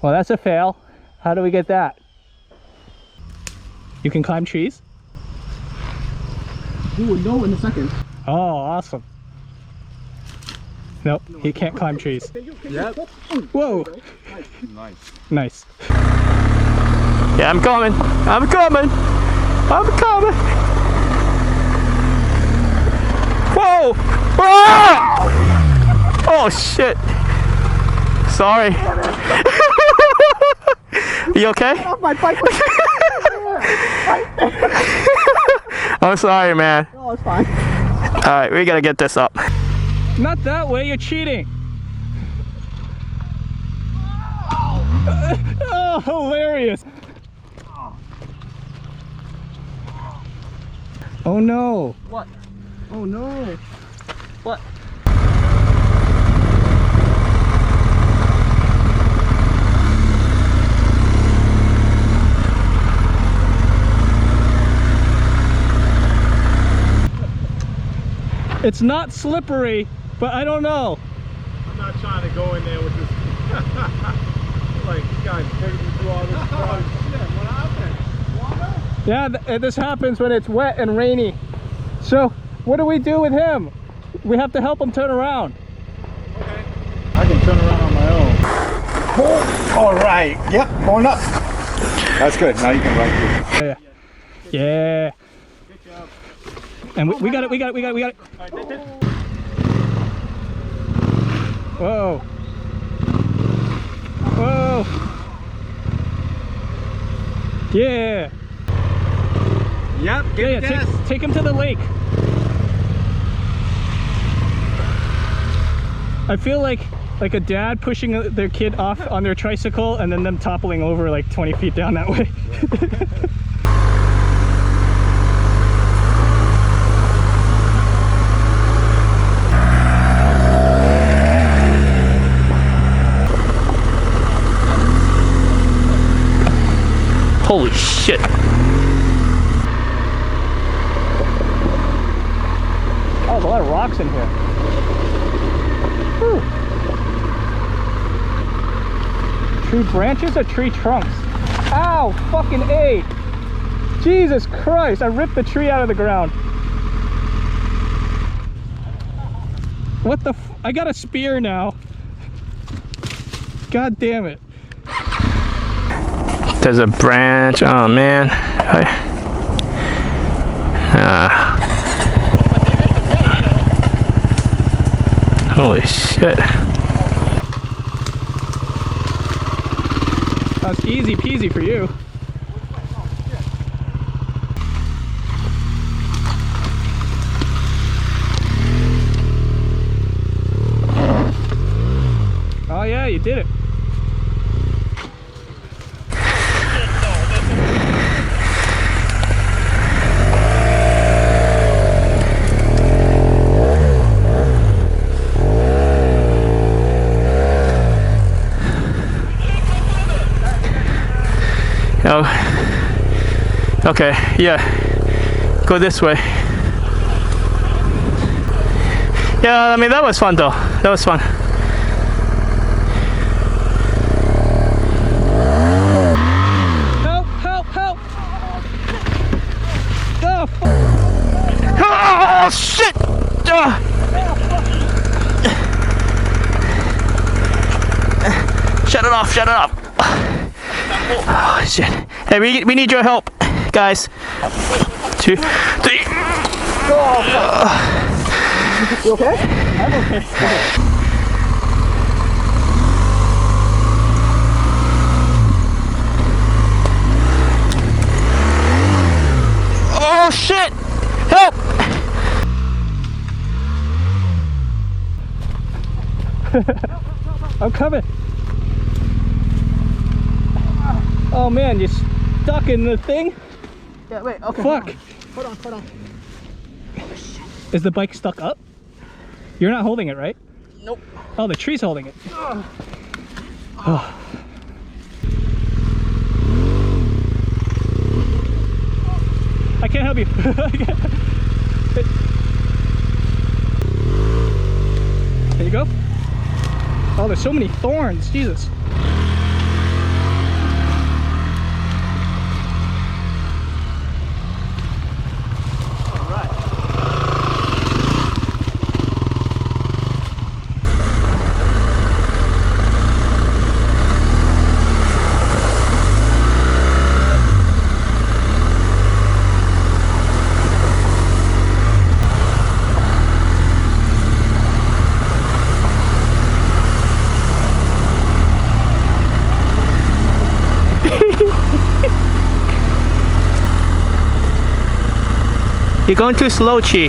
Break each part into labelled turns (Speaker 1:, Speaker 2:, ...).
Speaker 1: Well, that's a fail. How do we get that? You can climb trees?
Speaker 2: You would know in a second.
Speaker 1: Oh, awesome. Nope, he can't climb trees.
Speaker 2: Yep.
Speaker 1: Whoa.
Speaker 2: Nice.
Speaker 1: Nice. Yeah, I'm coming. I'm coming. I'm coming. Whoa! Ah! Oh shit. Sorry. You okay?
Speaker 2: My bike was
Speaker 1: I'm sorry, man.
Speaker 2: Oh, it's fine.
Speaker 1: Alright, we gotta get this up. Not that way, you're cheating. Oh, hilarious. Oh no.
Speaker 2: What? Oh no. What?
Speaker 1: It's not slippery, but I don't know.
Speaker 3: I'm not trying to go in there with this. Like, you guys taking me through all this stuff. Oh shit, what happened? Water?
Speaker 1: Yeah, this happens when it's wet and rainy. So, what do we do with him? We have to help him turn around.
Speaker 3: Okay. I can turn around on my own. Oh, all right. Yep, going up. That's good. Now you can run through.
Speaker 1: Yeah. Yeah.
Speaker 3: Good job.
Speaker 1: And we got it. Whoa. Whoa. Yeah.
Speaker 3: Yep,
Speaker 1: Yeah, take him to the lake. I feel like a dad pushing their kid off on their tricycle and then them toppling over like 20 feet down that way. Holy shit. Oh, there's a lot of rocks in here. Whew. Tree branches or tree trunks? Ow, fucking A. Jesus Christ, I ripped the tree out of the ground. What the f— I got a spear now. God damn it. There's a branch. Oh man. Holy shit. That's easy peasy for you. Oh yeah, you did it. Oh, okay, yeah, go this way. Yeah, I mean, that was fun though, that was fun. Help, help, help! Oh, fuck. Oh shit! Shut it off, shut it off. Oh shit. Hey, we need your help, guys. 2, 3.
Speaker 2: You okay? I'm okay.
Speaker 1: Oh shit! Help! I'm coming. Oh man, you're stuck in the thing?
Speaker 2: Yeah, wait, okay.
Speaker 1: Fuck.
Speaker 2: Hold on.
Speaker 1: Is the bike stuck up? You're not holding it, right?
Speaker 2: Nope.
Speaker 1: Oh, the tree's holding it. Oh. I can't help you. There you go. Oh, there's so many thorns, Jesus. You're going too slow, Chi.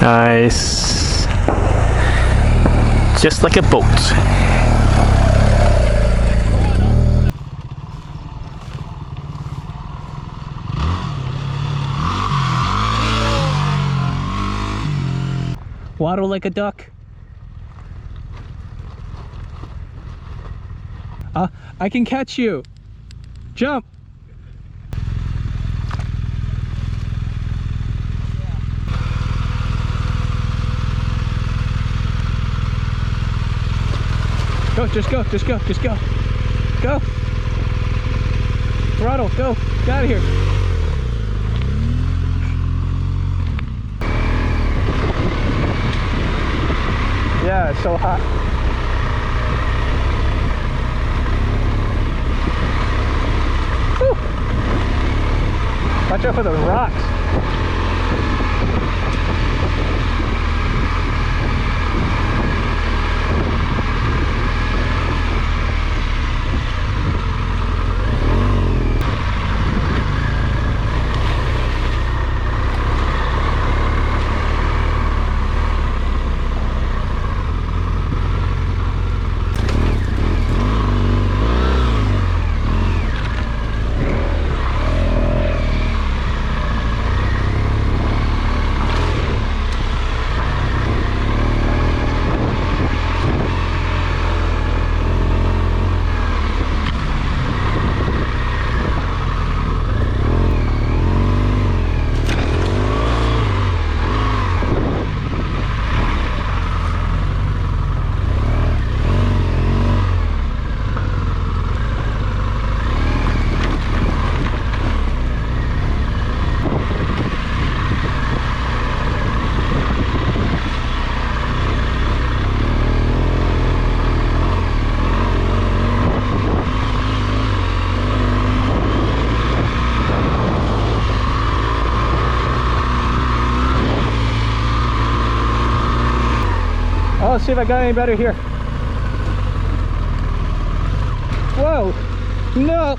Speaker 1: Nice. Just like a boat. Waddle like a duck. I can catch you. Jump. Go, just go, just go, just go. Go. Throttle, go. Get out of here. Yeah, it's so hot. Whew. Watch out for the rocks. Let's see if I got any better here. Whoa! No!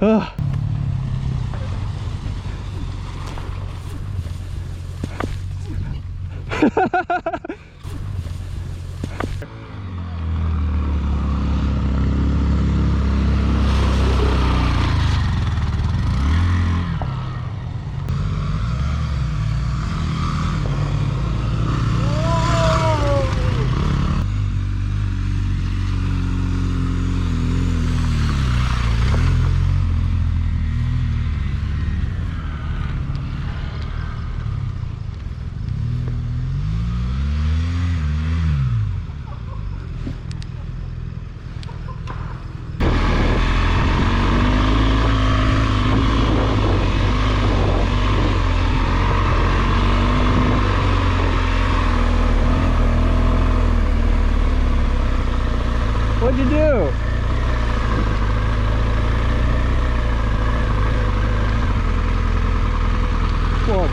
Speaker 1: Oh. What'd you do? Whoa.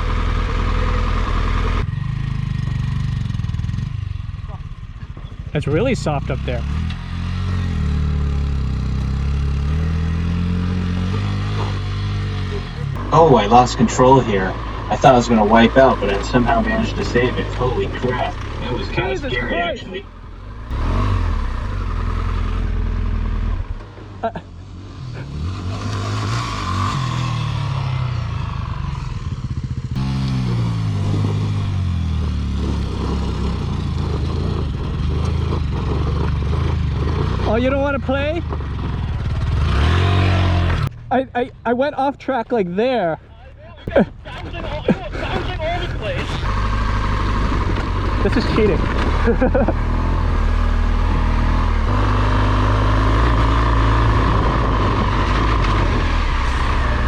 Speaker 1: It's really soft up there.
Speaker 4: Oh, I lost control here. I thought I was going to wipe out, but I somehow managed to save it. Holy crap. It was kind of scary,
Speaker 1: Christ.
Speaker 4: actually.
Speaker 1: Oh, you don't want to play? I went off track like there.
Speaker 2: Bouncing all the place.
Speaker 1: This is cheating.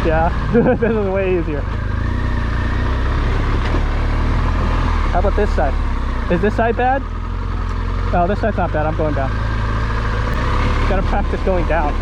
Speaker 1: Yeah, this is way easier. How about this side? Is this side bad? No, this side's not bad. I'm going down. Gotta practice going down.